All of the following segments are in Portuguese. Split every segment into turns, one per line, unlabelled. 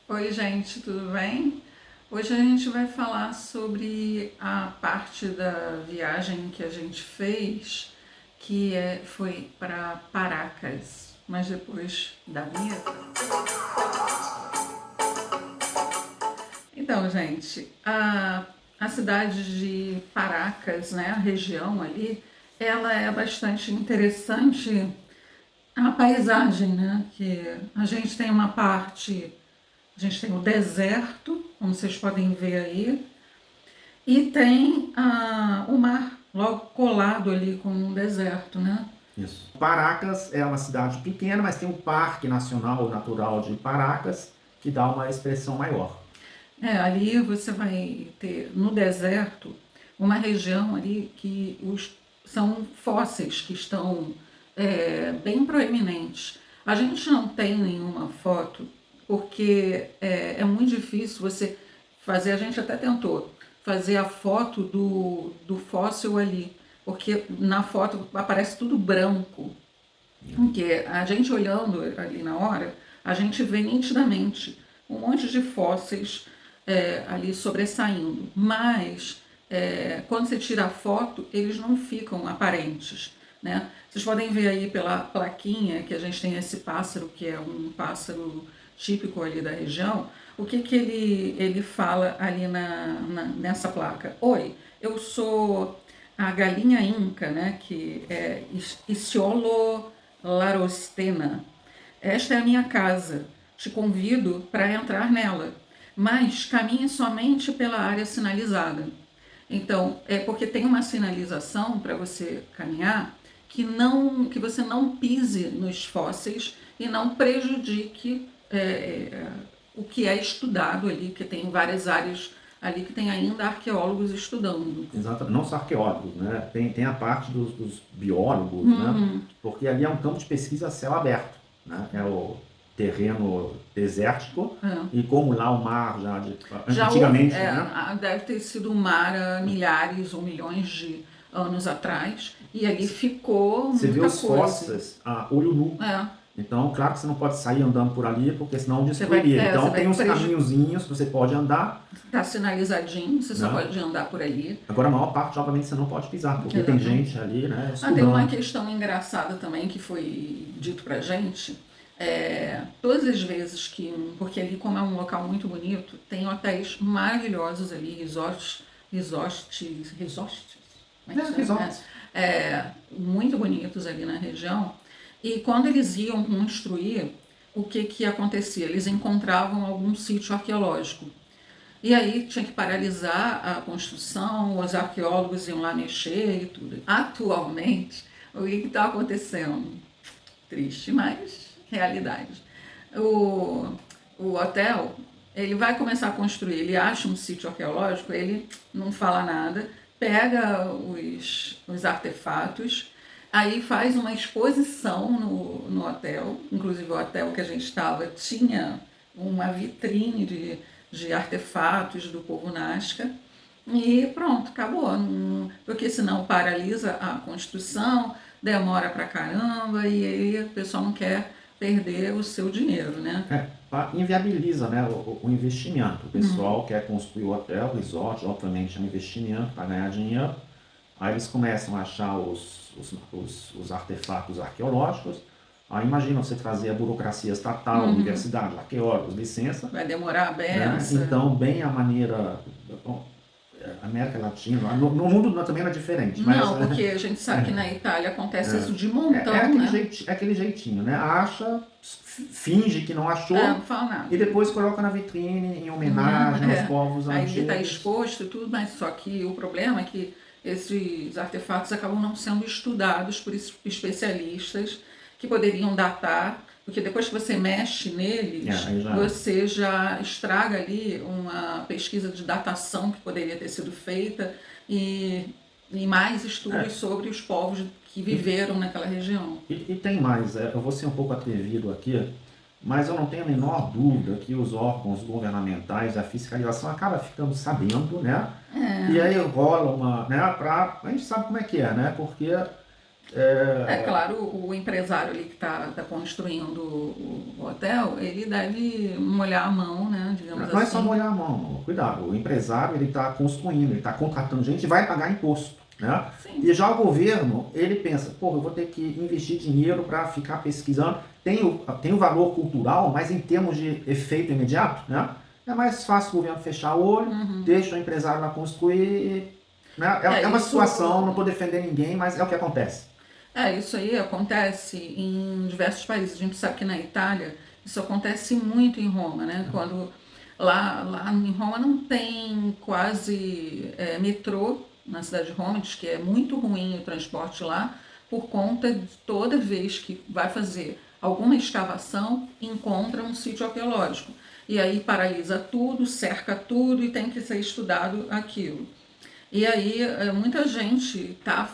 Oi, gente, tudo bem? Hoje a gente vai falar sobre a parte da viagem que a gente fez, foi para Paracas, mas depois da vinheta. Então, gente, a cidade de Paracas, né, a região ali, ela é bastante interessante. A paisagem, né, que a gente tem uma parte. A gente tem o deserto, como vocês podem ver aí, e tem o mar logo colado ali com o deserto, né?
Isso. Paracas é uma cidade pequena, mas tem um Parque Nacional Natural de Paracas, que dá uma expressão maior.
Ali você vai ter no deserto uma região ali que são fósseis que estão bem proeminentes. A gente não tem nenhuma foto porque é muito difícil você fazer, a gente até tentou fazer a foto do fóssil ali, porque na foto aparece tudo branco, porque a gente olhando ali na hora, a gente vê nitidamente um monte de fósseis ali sobressaindo, mas quando você tira a foto, eles não ficam aparentes, né? Vocês podem ver aí pela plaquinha que a gente tem esse pássaro, que é um pássaro típico ali da região, o que ele fala ali nessa placa? Oi, eu sou a galinha inca, né, que é Iciolo larostena. Esta é a minha casa. Te convido para entrar nela, mas caminhe somente pela área sinalizada. Então, é porque tem uma sinalização para você caminhar que você não pise nos fósseis e não prejudique o que é estudado ali, que tem várias áreas ali que tem ainda arqueólogos estudando.
Exatamente. Não só arqueólogos, né? Tem a parte dos biólogos, né? Porque ali é um campo de pesquisa a céu aberto, né? É o terreno desértico e como lá o mar
Já houve,
antigamente, né?
deve ter sido um mar há milhares ou milhões de anos atrás, e ali ficou
Você vê
muita
os
coisa.
fósseis a olho nu.
É,
Então, claro que você não pode sair andando por ali, porque senão
você vai,
destruiria. Então,
você
tem
vai
uns caminhozinhos que você pode andar,
tá sinalizadinho, você só
né?
pode andar por ali.
Agora, a maior parte, obviamente, você não pode pisar, porque tem
Exatamente.
gente ali, né,
Tem uma
estudando.
questão engraçada também que foi dito pra gente. Todas as vezes porque ali como é um local muito bonito, tem hotéis maravilhosos ali, resorts, como é que chama?
Resorts.
Muito bonitos ali na região. E quando eles iam construir, o que acontecia? Eles encontravam algum sítio arqueológico. E aí tinha que paralisar a construção, os arqueólogos iam lá mexer e tudo. Atualmente, o que está acontecendo? Triste, mas realidade. O, o hotel, ele vai começar a construir, ele acha um sítio arqueológico, ele não fala nada, pega os artefatos, aí faz uma exposição no hotel, inclusive o hotel que a gente estava tinha uma vitrine de artefatos do povo Nazca, e pronto, acabou. Porque senão paralisa a construção, demora pra caramba e aí o pessoal não quer perder o seu dinheiro, né?
Inviabiliza, né, o investimento. O pessoal quer construir o hotel, o resort, obviamente é um investimento para ganhar dinheiro. Aí eles começam a achar os artefatos arqueológicos. Aí imagina você trazer a burocracia estatal, universidade, arqueólogos, licença.
Vai demorar a
Né?
beça.
Então, bem a maneira... Bom, América Latina, no mundo também era diferente. Mas,
Não, porque a gente sabe que na Itália acontece isso de montão,
aquele,
né?
aquele jeitinho, né? Acha, finge que não achou
Não fala nada.
e depois coloca na vitrine em homenagem aos povos
Aí
antigos.
está exposto e tudo, mas só que o problema é que esses artefatos acabam não sendo estudados por especialistas que poderiam datar, porque depois que você mexe neles, você já estraga ali uma pesquisa de datação que poderia ter sido feita e mais estudos sobre os povos que viveram naquela região.
E tem mais, eu vou ser um pouco atrevido aqui, mas eu não tenho a menor dúvida que os órgãos governamentais, a fiscalização acaba ficando sabendo, né? E aí rola uma, né? A gente sabe como é que é, né? Porque
claro, o empresário ali que está construindo o hotel, ele deve molhar a mão, né? digamos
Não é só
assim.
molhar a mão, não. Cuidado. O empresário ele está construindo, ele está contratando gente e vai pagar imposto, né?
Sim.
E já o governo ele pensa, pô, eu vou ter que investir dinheiro para ficar pesquisando. Tem o valor cultural, mas em termos de efeito imediato, né? É mais fácil o governo fechar o olho, deixa o empresário lá construir, né? É uma
Isso,
situação, não estou defendendo ninguém, mas é o que acontece.
isso aí acontece em diversos países. A gente sabe que na Itália isso acontece muito em Roma, né? Quando lá em Roma não tem quase metrô na cidade de Roma, diz que é muito ruim o transporte lá por conta de toda vez que vai fazer alguma escavação encontra um sítio arqueológico e aí paralisa tudo, cerca tudo e tem que ser estudado aquilo. E aí muita gente tá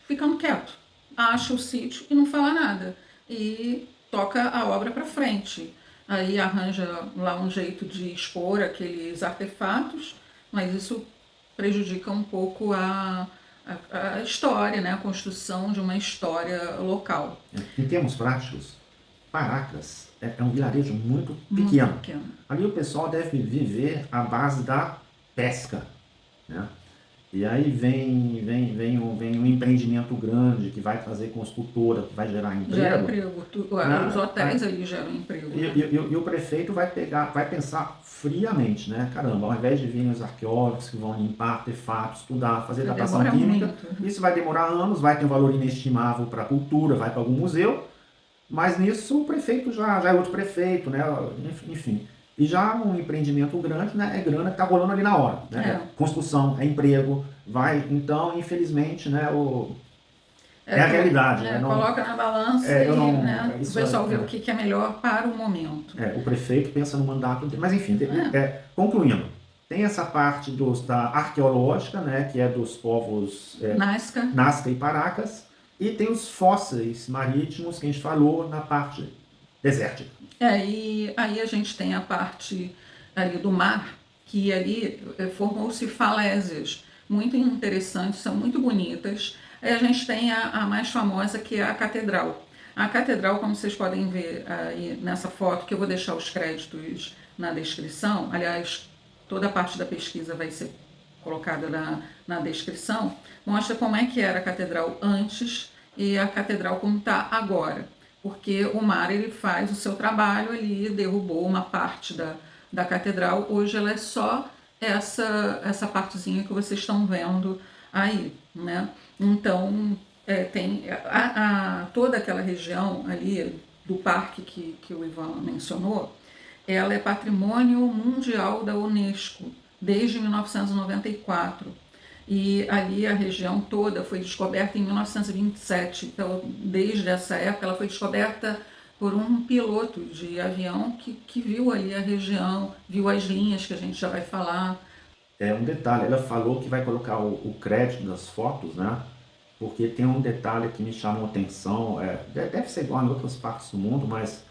ficando quieto, acha o sítio e não fala nada e toca a obra para frente. Aí arranja lá um jeito de expor aqueles artefatos, mas isso prejudica um pouco a história, né? A construção de uma história local.
Em termos práticos, Paracas é um vilarejo muito
Muito
pequeno.
pequeno.
Ali o pessoal deve viver à base da pesca, né? E aí vem um empreendimento grande que vai fazer construtora, que vai gerar
Gera
emprego,
emprego. Os
né?
hotéis ali geram emprego.
E,
Né?
e o prefeito vai pensar friamente, né? Caramba, ao invés de virem os arqueólogos que vão limpar artefatos, estudar, fazer datação
Demora
química,
muito.
isso vai demorar anos, vai ter um valor inestimável para a cultura, vai para algum museu, mas nisso o prefeito já é outro prefeito, né? Enfim. E já um empreendimento grande, né? É grana que está rolando ali na hora, né? É construção, é emprego, vai. Então, infelizmente, né? É a realidade, né? Não,
Coloca na balança
eu
e
não,
né, o
isso
pessoal vê o que é melhor para o momento.
o prefeito pensa no mandato, mas enfim, concluindo, tem essa parte da arqueológica, né? Que é dos povos
Nazca.
Nazca e Paracas, e tem os fósseis marítimos que a gente falou na parte desértica.
E aí a gente tem a parte ali do mar, que ali formou-se falésias muito interessantes, são muito bonitas. Aí a gente tem a mais famosa, que é a catedral. A catedral, como vocês podem ver aí nessa foto, que eu vou deixar os créditos na descrição, aliás, toda a parte da pesquisa vai ser colocada na descrição, mostra como é que era a catedral antes e a catedral como está agora. Porque o mar ele faz o seu trabalho ali, derrubou uma parte da catedral, hoje ela é só essa partezinha que vocês estão vendo aí, né? Então, tem toda aquela região ali do parque que o Ivan mencionou, ela é patrimônio mundial da Unesco desde 1994. E ali a região toda foi descoberta em 1927. Então, desde essa época, ela foi descoberta por um piloto de avião que viu ali a região, viu as linhas que a gente já vai falar.
Um detalhe, ela falou que vai colocar o crédito das fotos, né? Porque tem um detalhe que me chamou a atenção, deve ser igual em outras partes do mundo, mas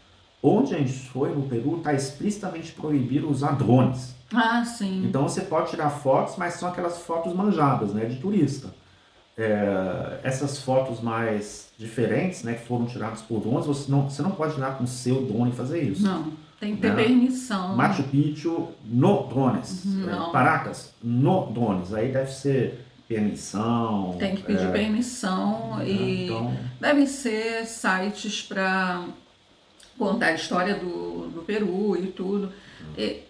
onde a gente foi no Peru está explicitamente proibido usar drones.
Ah, sim.
Então você pode tirar fotos, mas são aquelas fotos manjadas, né, de turista. Essas fotos mais diferentes, né, que foram tiradas por drones, você não pode tirar com o seu drone e fazer isso.
Não, tem que ter permissão.
Machu Picchu no drones.
Não.
Paracas no drones. Aí deve ser permissão.
Tem que pedir permissão e
então,
devem ser sites para contar a história do Peru e tudo.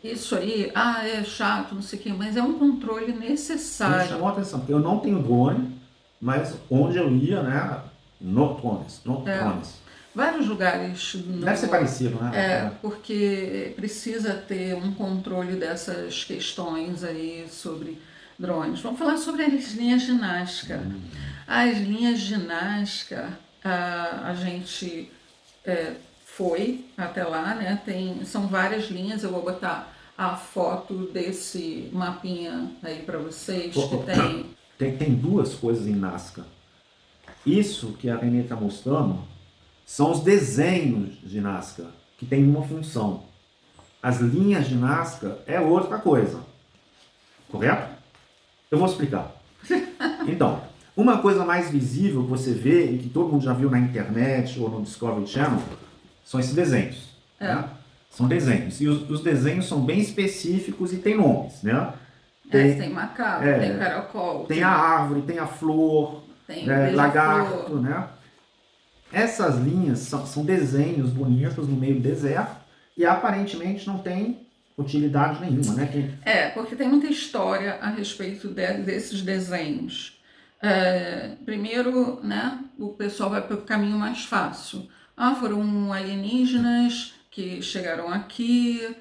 Isso aí, é chato, não sei o quê, mas é um controle
me
necessário.
chamou a atenção, porque eu não tenho drone, mas onde eu ia, né, no drones.
Vários lugares.
Deve ser parecido, né?
Porque precisa ter um controle dessas questões aí sobre drones. Vamos falar sobre as linhas de Nazca. As linhas de Nazca, a gente foi até lá, né? São várias linhas, eu vou botar a foto desse mapinha aí para vocês que
Tem duas coisas em Nazca. Isso que a Renê está mostrando são os desenhos de Nazca, que tem uma função. As linhas de Nazca é outra coisa. Correto? Eu vou explicar. Então, uma coisa mais visível que você vê e que todo mundo já viu na internet ou no Discovery Channel são esses desenhos. Né? São desenhos. E os desenhos são bem específicos e tem nomes, né?
Tem macaco, tem caracol,
tem a árvore, tem a flor,
tem
lagarto,
beija-flor.
né? Essas linhas são desenhos bonitos no meio do deserto e aparentemente não tem utilidade nenhuma, né?
Porque tem muita história a respeito desses desenhos. Primeiro, né, o pessoal vai para o caminho mais fácil. Foram alienígenas que chegaram aqui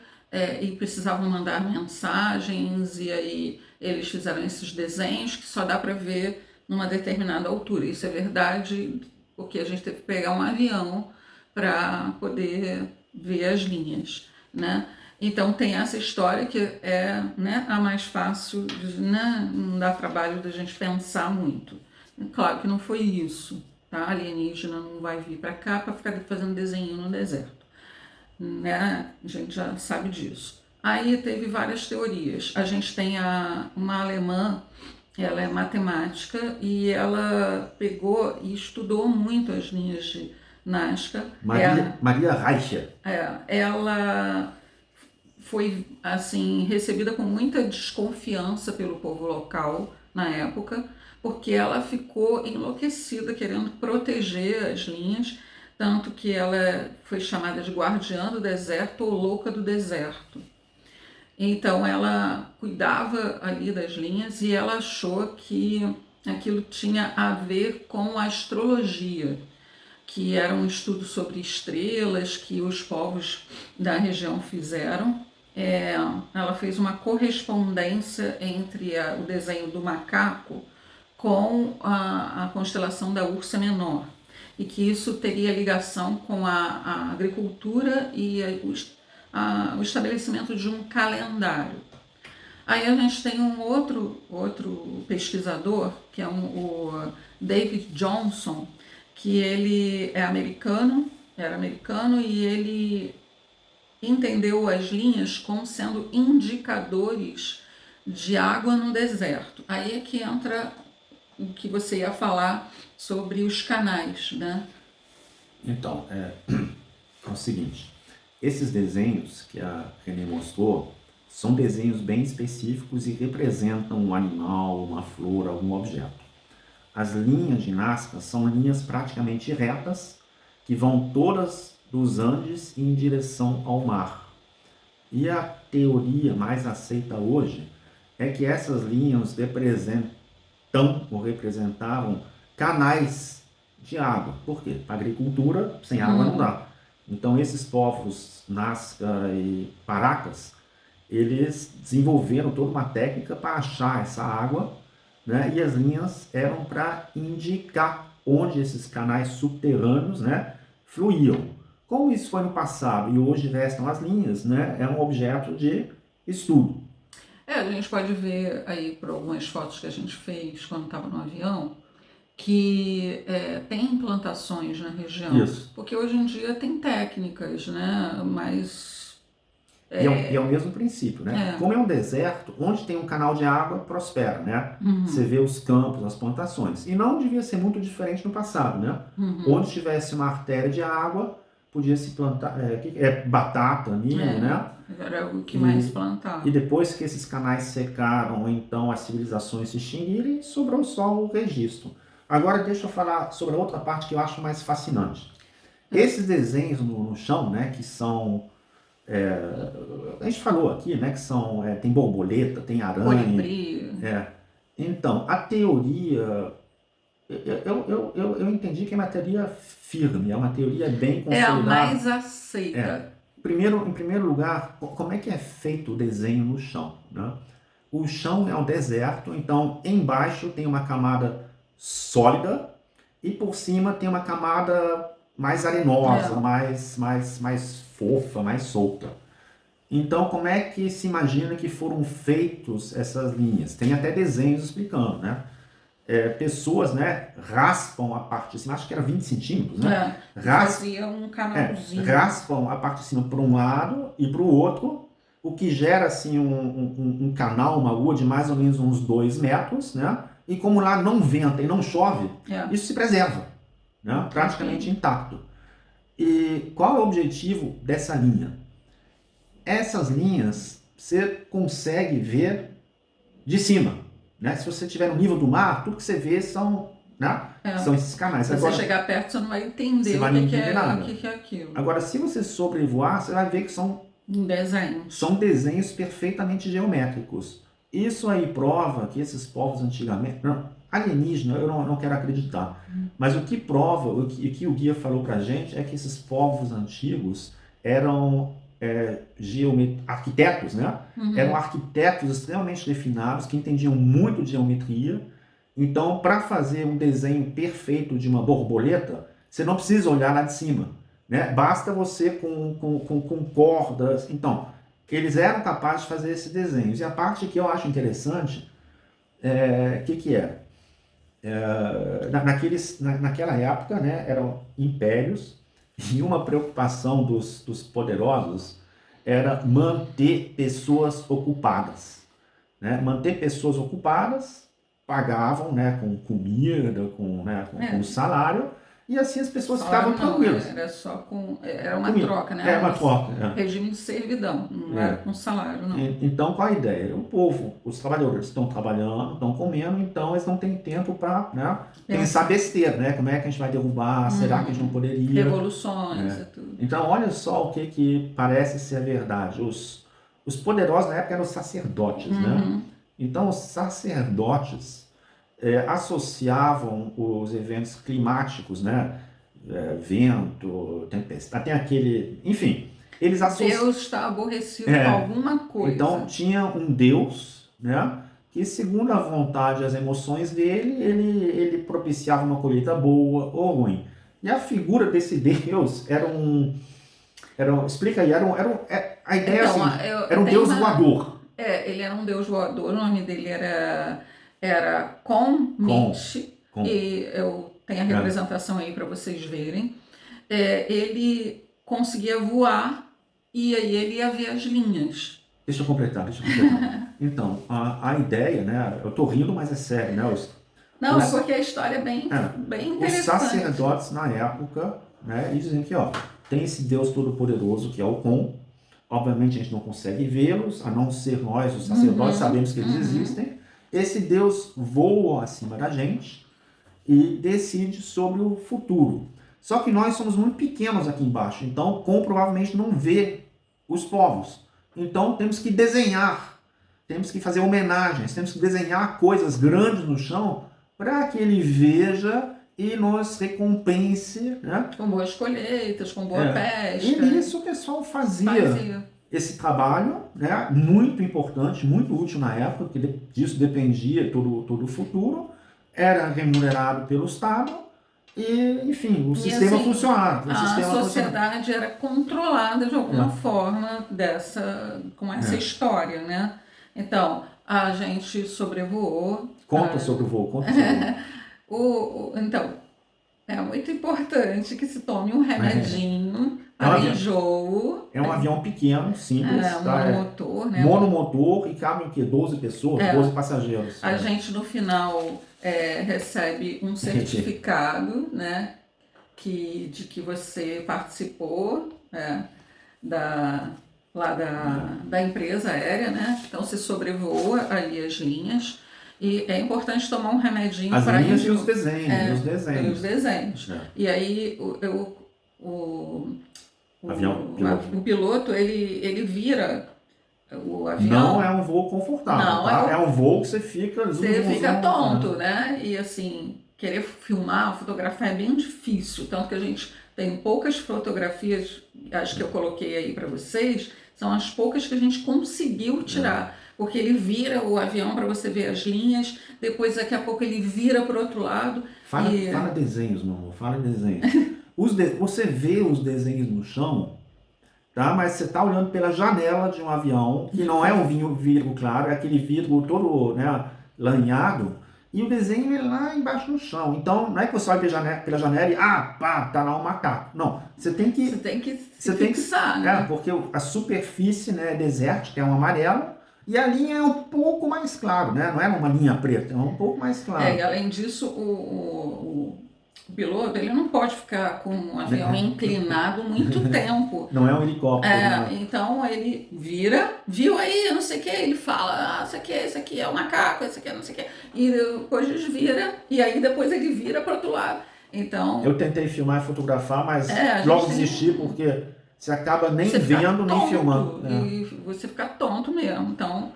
e precisavam mandar mensagens, e aí eles fizeram esses desenhos que só dá para ver numa determinada altura. Isso é verdade, porque a gente teve que pegar um avião para poder ver as linhas, né? Então tem essa história que é, né, a mais fácil, né, não dá trabalho da gente pensar muito. Claro que não foi isso, tá? Alienígena não vai vir para cá para ficar fazendo desenho no deserto, né? A gente já sabe disso. Aí teve várias teorias. A gente tem uma alemã, ela é matemática e ela pegou e estudou muito as linhas de Nazca.
Maria Reicher.
Ela foi assim recebida com muita desconfiança pelo povo local na época, porque ela ficou enlouquecida querendo proteger as linhas, tanto que ela foi chamada de guardiã do deserto ou louca do deserto. Então ela cuidava ali das linhas e ela achou que aquilo tinha a ver com a astrologia, que era um estudo sobre estrelas que os povos da região fizeram. Ela fez uma correspondência entre o desenho do macaco com a constelação da Ursa Menor, e que isso teria ligação com a agricultura e o estabelecimento de um calendário. Aí a gente tem um outro pesquisador, que é o David Johnson, que ele era americano e ele entendeu as linhas como sendo indicadores de água no deserto. Aí é que entra o que você ia falar sobre os canais, né?
Então, é o seguinte, esses desenhos que a Renê mostrou são desenhos bem específicos e representam um animal, uma flor, algum objeto. As linhas de Nazca são linhas praticamente retas que vão todas dos Andes em direção ao mar. E a teoria mais aceita hoje é que essas linhas representavam canais de água. Por quê? Para agricultura, sem água não dá. Então esses povos Nazca e Paracas, eles desenvolveram toda uma técnica para achar essa água, né? E as linhas eram para indicar onde esses canais subterrâneos, né, fluíam. Como isso foi no passado e hoje restam as linhas, né, é um objeto de estudo.
A gente pode ver aí por algumas fotos que a gente fez quando estava no avião, que tem plantações na região.
Isso.
Porque hoje em dia tem técnicas, né, mas...
E é o mesmo princípio, né? Como é um deserto, onde tem um canal de água, prospera, né? Você vê os campos, as plantações. E não devia ser muito diferente no passado, né? Onde tivesse uma artéria de água, podia se plantar batata, milho, né?
Era o que mais plantava.
E depois que esses canais secaram, então as civilizações se extinguiram, sobrou só o registro. Agora deixa eu falar sobre a outra parte que eu acho mais fascinante. Esses desenhos no chão, né, que são... a gente falou aqui, né, que são, tem borboleta, tem aranha.
Colibri.
Então, a teoria, eu entendi que é uma teoria firme, é uma teoria bem consolidada.
É a mais aceita.
Em primeiro lugar, como é que é feito o desenho no chão, né? O chão é um deserto, então embaixo tem uma camada sólida e por cima tem uma camada mais arenosa, mais fofa, mais solta. Então, como é que se imagina que foram feitos essas linhas? Tem até desenhos explicando, né? Pessoas, né, raspam a parte de cima, acho que era 20 centímetros, né?
Fazia um canalzinho.
Raspam a parte de cima para um lado e para o outro, o que gera assim um canal, uma rua de mais ou menos uns 2 metros, né? E como lá não venta e não chove, isso se preserva, né? Praticamente intacto. E qual é o objetivo dessa linha? essas linhas você consegue ver de cima, né? Se você estiver no nível do mar, tudo que você vê são, né? São esses canais.
Se
Agora,
você chegar perto, você não vai entender
você
o
vai
que,
não
que
entender
é,
nada.
o que, que é aquilo.
Agora, se você sobrevoar, você vai ver que
Desenhos.
são desenhos perfeitamente geométricos. Isso aí prova que esses povos antigamente... Não, alienígena, eu não quero acreditar. Mas o que prova, o que o guia falou pra gente, é que esses povos antigos eram arquitetos, né? Eram arquitetos extremamente refinados, que entendiam muito de geometria. Então, para fazer um desenho perfeito de uma borboleta, você não precisa olhar lá de cima, né? Basta você com cordas. Então, eles eram capazes de fazer esses desenhos. E a parte que eu acho interessante, que é? Naquela época, né, eram impérios, e uma preocupação dos poderosos era manter pessoas ocupadas, né? Manter pessoas ocupadas, pagavam, né, com comida, com salário, e assim as pessoas ficavam tranquilas.
Era só era uma troca, né?
Era uma troca.
Regime de servidão, não era com salário, não.
Então, qual a ideia? O povo, os trabalhadores estão trabalhando, estão comendo, então eles não têm tempo para, né, pensar besteira, né? Como é que a gente vai derrubar? Será que a gente não poderia?
Revoluções e tudo.
Então, olha só o que parece ser verdade. Os poderosos na época eram os sacerdotes, né? Então, os sacerdotes associavam os eventos climáticos, né? Vento, tempestade, tem aquele... Enfim, eles associavam...
Deus está aborrecido com alguma coisa.
Então, tinha um Deus, né? Que, segundo a vontade e as emoções dele, ele propiciava uma colheita boa ou ruim. E a figura desse Deus explica aí, a ideia
Então,
assim, era um Deus voador.
Ele era um Deus voador, o nome dele era Con-Mit, e eu tenho a representação aí para vocês verem. Ele conseguia voar e aí ele ia ver as linhas.
Deixa eu completar. Então, a ideia, né? Eu tô rindo, mas é sério, né?
Não, é porque a história é bem interessante.
Os sacerdotes na época, né? Eles dizem que, tem esse Deus todo-poderoso que é o Con. Obviamente a gente não consegue vê-los, a não ser nós, os sacerdotes, sabemos que eles existem. Esse Deus voa acima da gente e decide sobre o futuro. Só que nós somos muito pequenos aqui embaixo, então Con provavelmente não vê os povos. Então temos que desenhar, temos que fazer homenagens, temos que desenhar coisas grandes no chão para que ele veja e nos recompense, né?
Com boas colheitas, com boa pesca.
E nisso o pessoal fazia esse trabalho, né? Muito importante, muito útil na época, porque disso dependia todo o futuro, era remunerado pelo Estado e, enfim, o sistema funcionava.
A sociedade era controlada de alguma forma com essa história, né? Então, a gente sobrevoou.
Conta sobre o voo, conta sobre o voo.
Então, é muito importante que se tome um remedinho para enjoo.
É um avião pequeno, simples.
Monomotor, né?
Monomotor e cabe o quê? 12 pessoas, 12 passageiros.
A gente, no final, recebe um certificado, né? De que você participou da empresa aérea, né? Então, você sobrevoa ali as linhas. E é importante tomar um remedinho para
linhas e os desenhos.
Os desenhos. E aí o piloto ele vira o avião.
Não é um voo confortável.
Não,
tá? É um voo que você fica
tonto, né? E assim, querer filmar, fotografar é bem difícil. Tanto que a gente tem poucas fotografias, as que eu coloquei aí para vocês, são as poucas que a gente conseguiu tirar. Porque ele vira o avião para você ver as linhas, depois daqui a pouco ele vira para o outro lado.
Fala desenhos, meu amor, fala desenhos. Você vê os desenhos no chão, tá? Mas você está olhando pela janela de um avião, que não é um vidro claro, é aquele vidro todo, né, lanhado, e o desenho é lá embaixo no chão. Então, não é que você olha pela janela e, tá lá um macaco. Não, você tem que
fixar, né?
Porque a superfície, né, é desértica, é um amarelo, e a linha é um pouco mais claro, né? Não é uma linha preta, é um pouco mais claro.
E além disso, o piloto, ele não pode ficar com o avião inclinado muito tempo.
Não é um helicóptero, né?
Então ele vira, viu aí, não sei o que, ele fala, isso aqui é o macaco, isso aqui é não sei o que, e depois desvira, e aí depois ele vira para outro lado. Então,
Eu tentei filmar e fotografar, mas
a
logo
gente
desisti porque você acaba nem
você fica
vendo, nem
tonto,
filmando.
e você fica tonto mesmo. Então,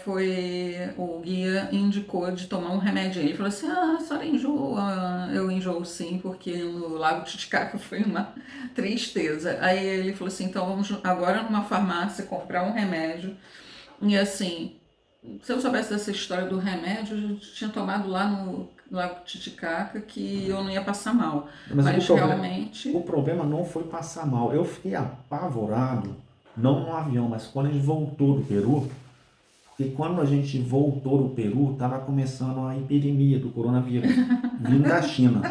foi o guia indicou de tomar um remédio. Ele falou assim: a senhora enjoa? Eu enjoo sim, porque no Lago Titicaca foi uma tristeza. Aí ele falou assim: então vamos agora numa farmácia comprar um remédio. E assim, se eu soubesse dessa história do remédio, eu já tinha tomado lá no Lago Titicaca que eu não ia passar mal. Mas realmente.
O problema não foi passar mal. Eu fiquei apavorado, não no avião, mas quando a gente voltou do Peru, porque quando a gente voltou do Peru, estava começando a epidemia do coronavírus, vindo da China.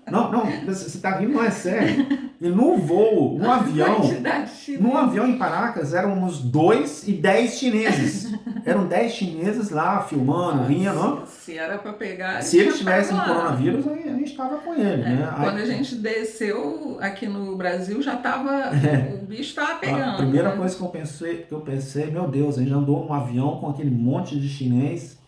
Não, você está rindo, não é sério. E no voo, no avião em Paracas, éramos 2 e 10 chineses. Eram 10 chineses lá, filmando, rindo.
Se era para pegar...
Se eles tivessem coronavírus, a gente estava com ele, né?
Quando a gente desceu aqui no Brasil, já estava... O bicho estava pegando.
A primeira coisa que eu pensei, meu Deus, a gente andou num avião com aquele monte de chinês,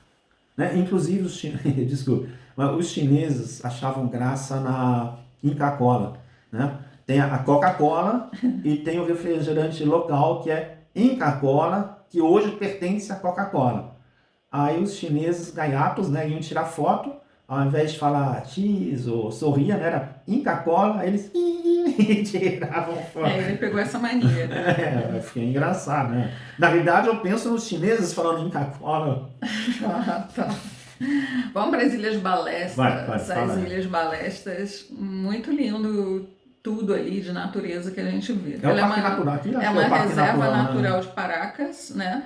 né? Inclusive os chineses, desculpa, mas os chineses achavam graça na Inca Kola, né? Tem a Coca-Cola e tem o refrigerante local que é Inca Kola, que hoje pertence à Coca-Cola. Aí os chineses gaiatos, né, iam tirar foto, ao invés de falar cheese ou sorria, né, era Inca Kola, aí eles tiravam foto.
Ele pegou essa mania, né?
Fiquei engraçado, né? Na verdade, eu penso nos chineses falando Inca Kola.
Tá. Vamos para as Ilhas Balestas.
As
Ilhas Balestas, muito lindo tudo ali de natureza que a gente vê.
É uma
reserva natural de Paracas, né?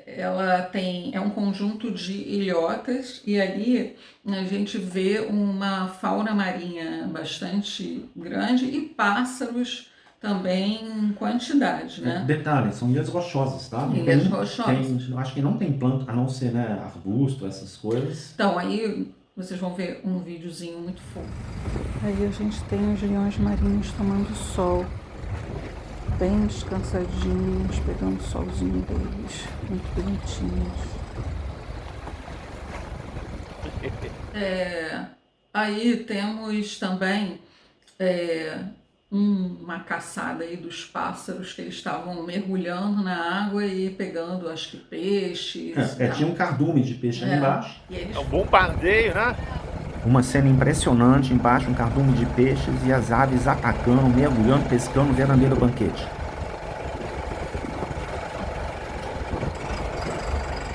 Ela é um conjunto de ilhotas e ali a gente vê uma fauna marinha bastante grande e pássaros também em quantidade, né?
Detalhe, são ilhas rochosas, tá?
Ilhas rochosas.
Acho que não tem planta, a não ser, né, arbusto, essas coisas.
Então, aí vocês vão ver um videozinho muito fofo. Aí a gente tem os leões marinhos tomando sol, bem descansadinhos, pegando o solzinho deles, muito bonitinhos. Aí temos também uma caçada aí dos pássaros que eles estavam mergulhando na água e pegando, acho que peixes.
Tinha um cardume de peixe ali embaixo.
É um bombardeio, né?
Uma cena impressionante, embaixo um cardume de peixes e as aves atacando, mergulhando, pescando, verdadeiro banquete.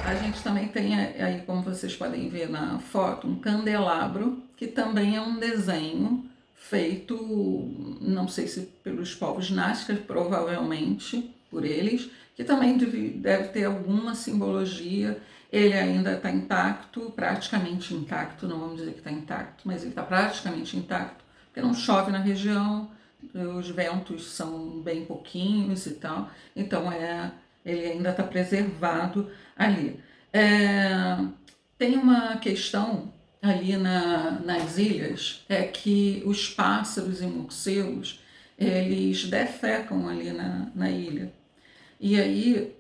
A gente também tem aí, como vocês podem ver na foto, um candelabro, que também é um desenho feito, não sei se pelos povos nazcas, provavelmente por eles, que também deve ter alguma simbologia. Ele ainda está intacto, praticamente intacto, não vamos dizer que está intacto, mas ele está praticamente intacto, porque não chove na região, os ventos são bem pouquinhos e tal, então ele ainda está preservado ali. Tem uma questão ali nas ilhas, é que os pássaros e morcegos, eles defecam ali na ilha. E aí,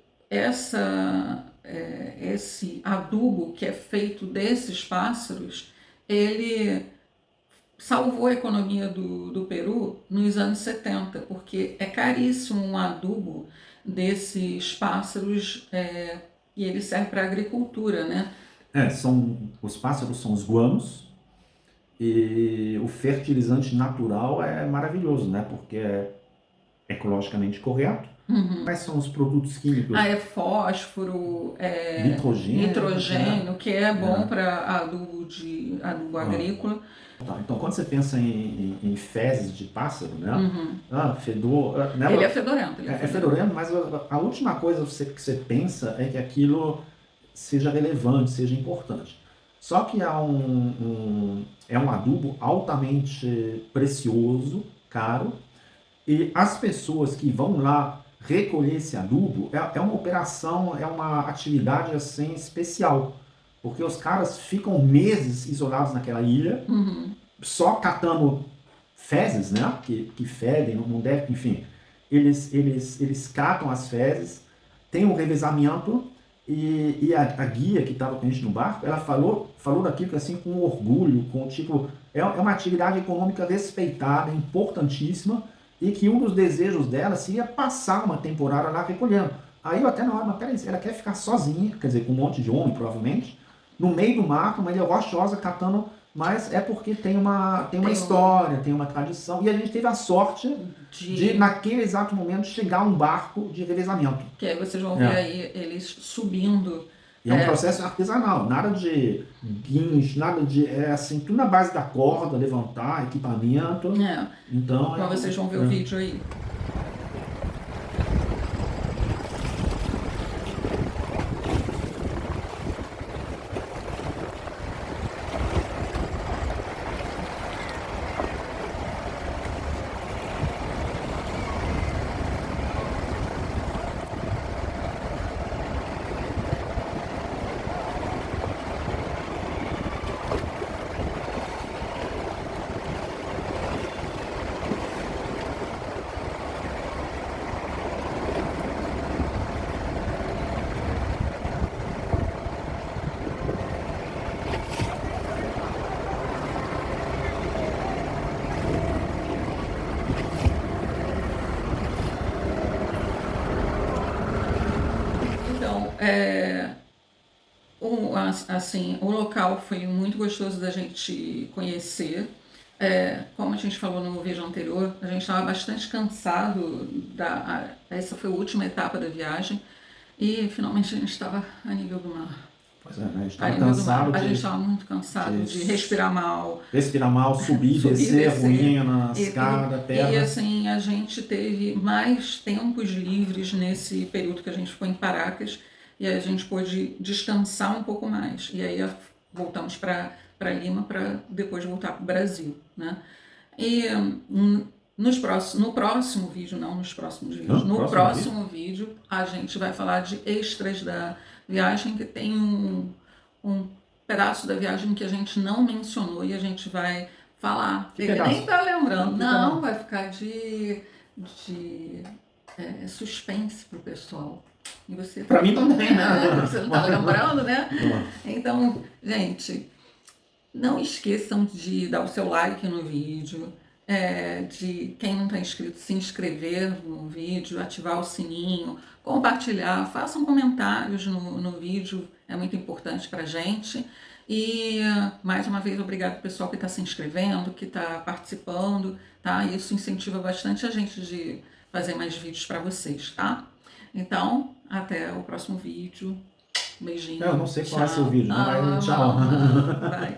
esse adubo que é feito desses pássaros, ele salvou a economia do Peru nos anos 70, porque é caríssimo um adubo desses pássaros e ele serve para agricultura, né?
Os pássaros são os guanos e o fertilizante natural é maravilhoso, né? Porque é ecologicamente correto. Quais são os produtos químicos?
É fósforo,
nitrogênio,
que é bom para adubo agrícola.
Tá, então, quando você pensa em fezes de pássaro, né? Fedor...
Né? Ele é fedorento.
É fedorento, mas a última coisa que você pensa é que aquilo seja relevante, seja importante. Só que é um adubo altamente precioso, caro, e as pessoas que vão lá recolher esse adubo é uma operação, é uma atividade assim especial, porque os caras ficam meses isolados naquela ilha, só catando fezes, né? Que fedem, não deve, enfim. Eles catam as fezes, tem um revezamento, e a guia que estava com a gente no barco, ela falou daquilo assim com orgulho, com tipo, é uma atividade econômica respeitada, importantíssima, e que um dos desejos dela seria passar uma temporada lá recolhendo. Aí eu até na hora, mas peraí, ela quer ficar sozinha, quer dizer, com um monte de homem, provavelmente, no meio do mar, uma ilha rochosa, catando, mas é porque tem uma história, tem uma tradição, e a gente teve a sorte de naquele exato momento, chegar um barco de revezamento.
Que aí vocês vão ver aí eles subindo.
E é um processo artesanal, nada de guincho, nada de... É assim, tudo na base da corda, levantar, equipamento. Então
vocês vão ver o vídeo aí. Assim, o local foi muito gostoso da gente conhecer. Como a gente falou no vídeo anterior, a gente estava bastante cansado. Essa foi a última etapa da viagem e finalmente a gente estava a nível do mar.
Pois é, né? A gente estava cansado.
A gente estava muito cansado de respirar mal.
Respirar mal, subir, descer, ruína, escada, terra.
E assim, a gente teve mais tempos livres nesse período que a gente ficou em Paracas. E aí a gente pôde descansar um pouco mais. E aí voltamos para Lima para depois voltar para o Brasil, né? E no próximo vídeo, não nos próximos vídeos, no próximo vídeo a gente vai falar de extras da viagem, que tem um pedaço da viagem que a gente não mencionou e a gente vai falar. Ele nem tá lembrando. Não, vai ficar de suspense pro pessoal. E você
pra mim também, né?
Você não tá lembrando, né? Então, gente, não esqueçam de dar o seu like no vídeo, de quem não está inscrito se inscrever no vídeo, ativar o sininho, compartilhar, façam comentários no vídeo, é muito importante pra gente. E mais uma vez, obrigado ao pessoal que está se inscrevendo, que está participando, tá? Isso incentiva bastante a gente de fazer mais vídeos para vocês, tá? Então, até o próximo vídeo. Beijinho.
Eu não sei qual é o seu vídeo, não, mas tchau.
Vai.